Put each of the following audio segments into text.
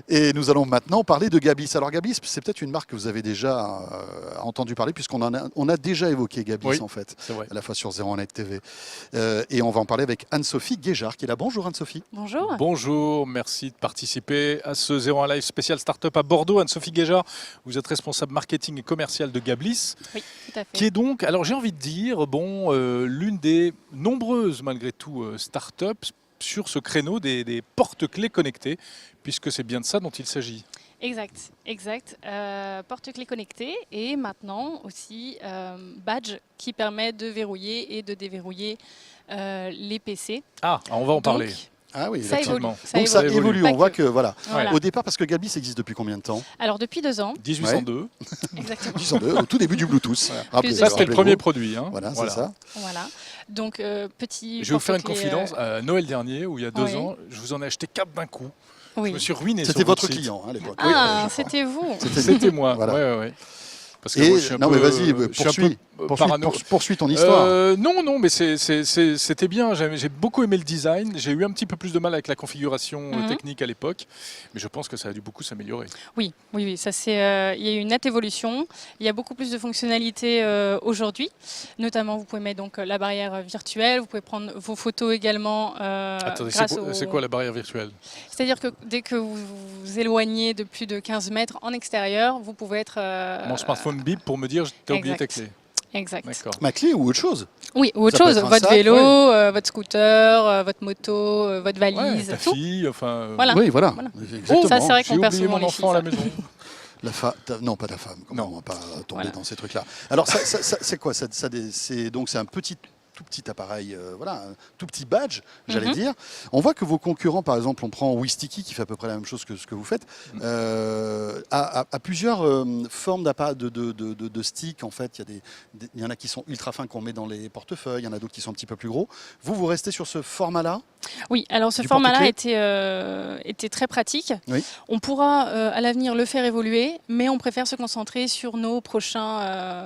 Et nous allons maintenant parler de Gabis. Alors Gabis, c'est peut-être une marque que vous avez déjà entendu parler, puisqu'on on a déjà évoqué Gabis, Oui, en fait, c'est vrai. à la fois sur 01net TV. Et on va en parler avec Anne-Sophie Guéjard, qui est là. Bonjour Anne-Sophie. Bonjour. Bonjour, merci de participer à ce 01 Live spécial Startup à Bordeaux. Anne-Sophie Guéjard, vous êtes responsable marketing et commercial de Gablis, Oui, tout à fait. qui est donc, alors j'ai envie de dire, l'une des nombreuses, malgré tout, startups sur ce créneau des porte-clés connectés, puisque c'est bien de ça dont il s'agit. Exact. Porte-clés connectés et maintenant aussi badge qui permet de verrouiller et de déverrouiller les PC. Ah, on va en parler. Ah oui, Ça évolue. effectivement. Donc ça évolue, Pas on voit que. que voilà. Voilà. Au départ, parce que Gabis existe depuis combien de temps? Alors depuis 2 ans, 1802. exactement. 1802, au tout début du Bluetooth. Voilà. Rappelez- Ça, c'était le rappelez-vous. premier produit. Hein. Voilà, c'est ça. Voilà. Donc petit. Je vais vous faire une porte-clés, confidence. À Noël dernier, ou il y a 2 oui. ans, je vous en ai acheté 4 d'un coup. Oui. Je me suis ruiné. C'était sur votre site. client à l'époque. Ah, Oui, je crois. c'était vous. C'était moi. Voilà. Ouais. Parce que Et moi, je suis un non, peu, mais vas-y, je suis un poursuis. peu, Poursuis, poursuis ton histoire. Non, mais c'était bien. J'ai beaucoup aimé le design. J'ai eu un petit peu plus de mal avec la configuration technique à l'époque, mais je pense que ça a dû beaucoup s'améliorer. Oui. Ça c'est. Il y a eu une nette évolution. Il y a beaucoup plus de fonctionnalités aujourd'hui. Notamment, vous pouvez mettre donc la barrière virtuelle. Vous pouvez prendre vos photos également. Attendez, grâce c'est quoi la barrière virtuelle? C'est-à-dire que dès que vous vous éloignez de plus de 15 mètres en extérieur, vous pouvez être. Mon smartphone bip pour me dire t'as oublié ta clé. Exact. D'accord. Ma clé ou autre chose? Oui, ou autre Ça peut chose, être un votre sac, vélo, votre scooter, votre moto, votre Ouais, valise, ta tout. fille, enfin. Voilà. Oui, voilà. Voilà. Exactement. Ça, c'est vrai J'ai qu'on perd oublié souvent mon les enfant à la filles. maison. Non, pas ta femme. Comment Non. on va pas tomber Voilà. dans ces trucs-là. Alors, c'est quoi donc, c'est un tout petit appareil, voilà, un tout petit badge, j'allais dire. On voit que vos concurrents, par exemple, on prend Wistiki, qui fait à peu près la même chose que ce que vous faites, a plusieurs formes de sticks, en fait. Il y en a qui sont ultra fins qu'on met dans les portefeuilles, il y en a d'autres qui sont un petit peu plus gros. Vous restez sur ce format-là? Oui, alors ce Du format-là porte-clés était très pratique. Oui. On pourra à l'avenir le faire évoluer, mais on préfère se concentrer sur nos prochains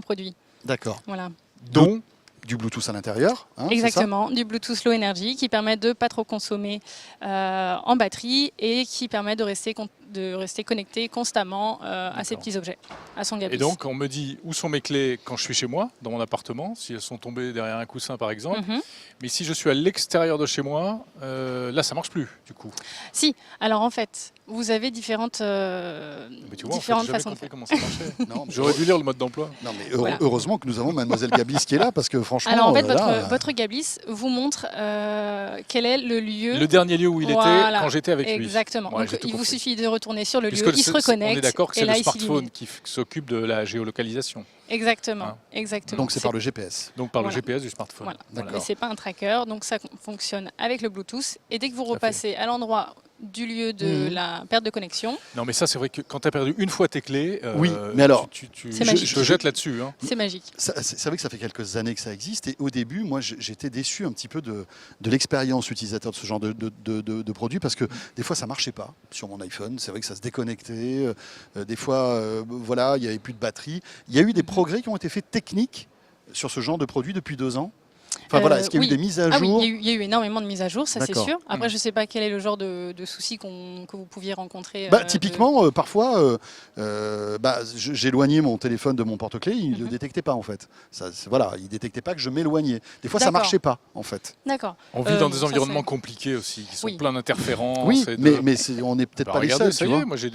produits. D'accord. Voilà. Donc, Du Bluetooth à l'intérieur, hein, c'est ça? Exactement, du Bluetooth Low Energy qui permet de pas trop consommer en batterie et qui permet de rester connecté constamment à ces D'accord. petits objets, à son Gabis. et donc, on me dit où sont mes clés quand je suis chez moi, dans mon appartement, si elles sont tombées derrière un coussin par exemple. Mhm. Mais si je suis à l'extérieur de chez moi, là, ça marche plus, du coup. Si, alors en fait, vous avez différentes, Mais tu vois, en fait, différentes j'ai jamais façons de compris faire. comment ça marchait. Non, mais- J'aurais dû lire le mode d'emploi. Non, mais Voilà. heureusement que nous avons Mademoiselle Gabis qui est là, parce que franchement. Alors en fait, là, votre Gabis vous montre quel est le lieu. Le dernier lieu où il Voilà. était quand j'étais avec lui. Exactement. Ouais, Donc, j'ai tout il vous compris. suffit de retourner sur le Puisque lieu, il se on reconnecte. est d'accord que et c'est là, le il smartphone s'illumine. qui s'occupe de la géolocalisation. Exactement. Hein. Exactement. donc c'est par le GPS. Donc par Voilà. le GPS du smartphone. Voilà. D'accord. Et c'est pas un tracker, donc ça fonctionne avec le Bluetooth. Et dès que vous à fait. repassez à l'endroit du lieu de la perte de connexion, Non, mais ça, c'est vrai que quand tu as perdu une fois tes clés, Oui, mais alors, C'est je magique. jette là-dessus. Hein. c'est magique. C'est vrai que ça fait quelques années que ça existe. Et au début, moi, j'étais déçu un petit peu de l'expérience utilisateur de ce genre de produit, parce que des fois, ça marchait pas sur mon iPhone. C'est vrai que ça se déconnectait. Des fois, voilà, il n'y avait plus de batterie. Il y a eu des progrès qui ont été faits techniques sur ce genre de produit depuis 2 ans. Enfin voilà, est-ce qu'il y a eu oui. des mises à Ah oui, jour? il y a eu énormément de mises à jour, ça c'est D'accord. sûr. Après, je ne sais pas quel est le genre de souci que vous pouviez rencontrer. Typiquement, parfois, j'éloignais mon téléphone de mon porte-clés, il ne le détectait pas en fait. Voilà, il ne détectait pas que je m'éloignais. Des fois, ça ne D'accord. marchait pas en fait. D'accord. On vit dans des ça, environnements c'est- compliqués aussi, qui sont Oui. pleins d'interférences. Oui, et de- mais on n'est peut-être Bah, pas les regardez, seuls, ça tu y vois. est, moi j'ai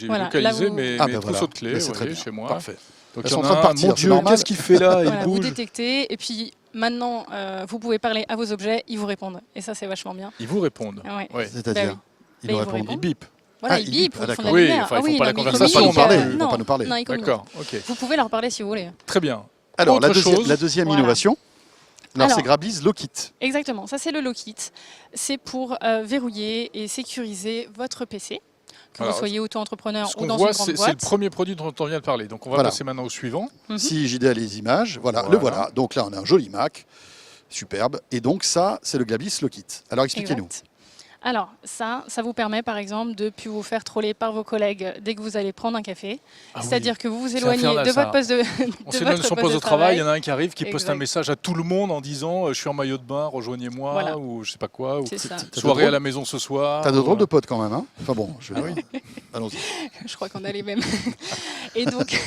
Voilà, localisé là, vous- mes, Ah, mes ben trousseaux voilà. de clés Mais c'est très voyez, bien. chez moi. Parfait. Donc Elles il y sont en en a train de un, partir, mon c'est Dieu, normal. qu'est-ce qu'il fait là? Voilà, Il vous bouge. détectez et puis maintenant vous pouvez parler à vos objets, ils vous répondent et ça c'est vachement bien. Ils vous répondent. Ouais. Ouais. C'est-à-dire, Bah oui. ils Mais nous ils vous répondent. Ils bip. Voilà, Ah, ils ils bipent, bipent, ah, ils font d'accord. la Oui, lumière. enfin, ils font oui, pas la non, mais ils conversation, ils vont communiquent, parler, ils vont non, pas nous parler. Non, ils communiquent. D'accord, ok. Vous pouvez leur parler si vous voulez. Très bien. Alors, Autre chose. la deuxième Voilà. innovation, alors c'est Alors. Grabis Lockit. Exactement, ça c'est le Lockit. C'est pour verrouiller et sécuriser votre PC, que Alors, vous soyez auto-entrepreneur Ce ou qu'on dans voit, une grande c'est le boîte. premier produit dont on vient de parler. Donc on va Voilà. passer maintenant au suivant. Si JD a les images, voilà, Voilà. le voilà. Donc là, on a un joli Mac, superbe. Et donc ça, c'est le Grabis Lockit. Alors expliquez-nous. Exact. Alors, ça vous permet par exemple de ne plus vous faire troller par vos collègues dès que vous allez prendre un café. Ah C'est-à-dire que vous vous C'est éloignez infernal, de ça. votre poste de, On de s'éloigne de votre son poste poste de de travail, il y travail. en a un qui arrive, qui poste un Exact. message à tout le monde en disant je suis en maillot de bain, rejoignez-moi, Voilà. ou je sais pas quoi, ou C'est ça. soirée à la maison ce soir. T'as de ou, drôles de potes quand même, hein. Enfin bon, allons-y. Je crois qu'on a les mêmes. Et donc,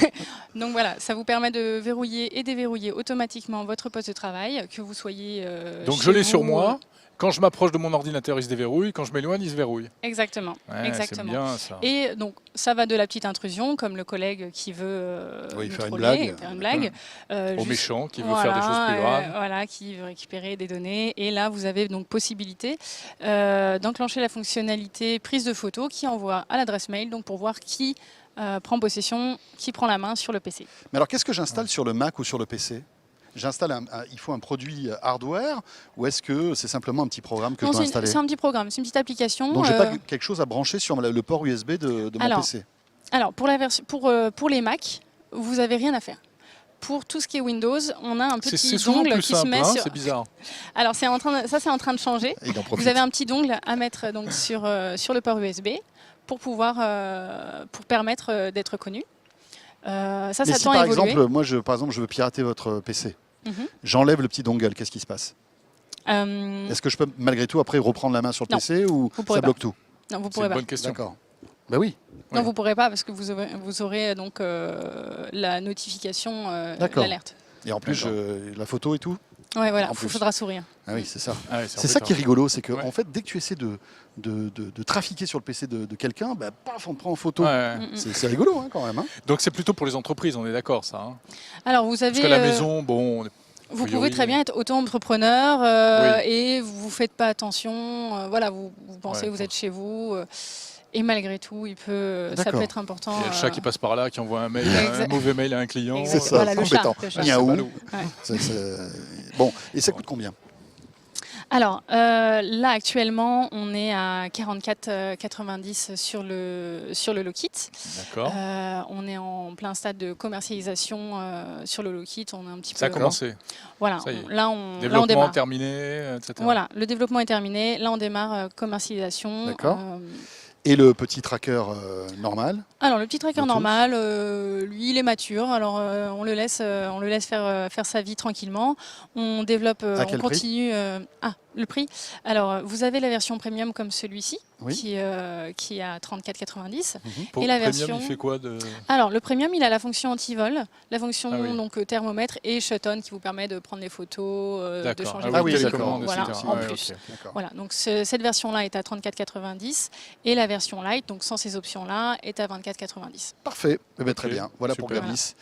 donc voilà, ça vous permet de verrouiller et déverrouiller automatiquement votre poste de travail, que vous soyez Donc chez je l'ai sur vous. moi. Quand je m'approche de mon ordinateur, il se déverrouille. Quand je m'éloigne, il se verrouille. Exactement. Ouais, c'est Exactement. bien ça. Et donc, ça va de la petite intrusion, comme le collègue qui veut Oui, nous faire une troller, blague. faire une blague. Au Juste- méchant qui veut faire des choses plus graves. Voilà, qui veut récupérer des données. Et là, vous avez donc possibilité d'enclencher la fonctionnalité prise de photo qui envoie à l'adresse mail, donc pour voir qui prend possession, qui prend la main sur le PC. Mais alors, qu'est-ce que j'installe sur le Mac ou sur le PC? Il faut un produit hardware ou est-ce que c'est simplement un petit programme que Non, je dois c'est installer? un petit programme, c'est une petite application. Donc, j'ai pas quelque chose à brancher sur le port USB de mon Alors, PC. Alors, pour les Mac, vous n'avez rien à faire. Pour tout ce qui est Windows, on a un C'est petit souvent dongle plus qui se simple, met hein, sur... c'est bizarre. Alors, c'est en train de changer. Et il en profite. Vous avez un petit dongle à mettre donc, sur le port USB pour permettre d'être connu. Mais Ça si tend à par évoluer. exemple, je veux pirater votre PC, Mhm. j'enlève le petit dongle, qu'est-ce qui se passe? Euh, Est-ce que je peux malgré tout après reprendre la main sur le Non, PC ou vous pourrez ça bloque tout? non, vous C'est pourrez une pas. bonne question. D'accord. Bah oui. Non, Ouais. vous pourrez pas parce que vous aurez donc la notification, D'accord. l'alerte. Et en plus, la photo et tout? Ouais, voilà, En il plus. faudra sourire. Ah oui, c'est ça. Ah ouais, C'est ça qui est rigolo, c'est que Ouais. en fait, dès que tu essaies de trafiquer sur le PC de quelqu'un, bah, paf, on te prend en photo. Ouais. Mm, mm. C'est rigolo hein, quand même. Hein. Donc c'est plutôt pour les entreprises, on est d'accord ça. Hein. Alors, vous avez... Parce qu'à la maison, bon, Vous priori, pouvez très bien être auto-entrepreneur et vous ne faites pas attention. Voilà, vous pensez Ouais. que vous êtes chez vous. Et malgré tout, ça D'accord. peut être important. il y a le chat qui passe par là, qui envoie un mail, Exact. un mauvais mail à un client. Exact. C'est ça, Voilà, le chat, embêtant. le chat. Miaou. Ballot. Bon, et ça coûte combien? Alors, là, actuellement, on est à 44,90 sur le Lokit. D'accord. On est en plein stade de commercialisation sur le Lokit. On est un petit Ça a peu... commencé. Voilà, Ça y est. là, on Développement démarre. terminé, etc. Voilà, le développement est terminé. Là, on démarre commercialisation. D'accord. Et le petit tracker normal? Alors le petit tracker Bluetooth. normal, lui il est mature, alors on le laisse faire sa vie tranquillement. On développe, À on quel prix continue. Le prix. Alors vous avez la version premium comme celui-ci, Oui. qui est à 34,90. Pour Et la Premium, version- il fait quoi de... Alors le premium, il a la fonction anti-vol, la fonction Ah oui. donc thermomètre et shut-on qui vous permet de prendre les photos, de D'accord. changer Ah votre oui, télécommande, d'accord. voilà, etc. en Ouais, plus. ok. D'accord. Voilà, donc cette version-là est à 34,90 et la version light, donc sans ces options-là, est à 24,90. Parfait. Eh ben, très Ok, bien. Voilà pour super. Gablis.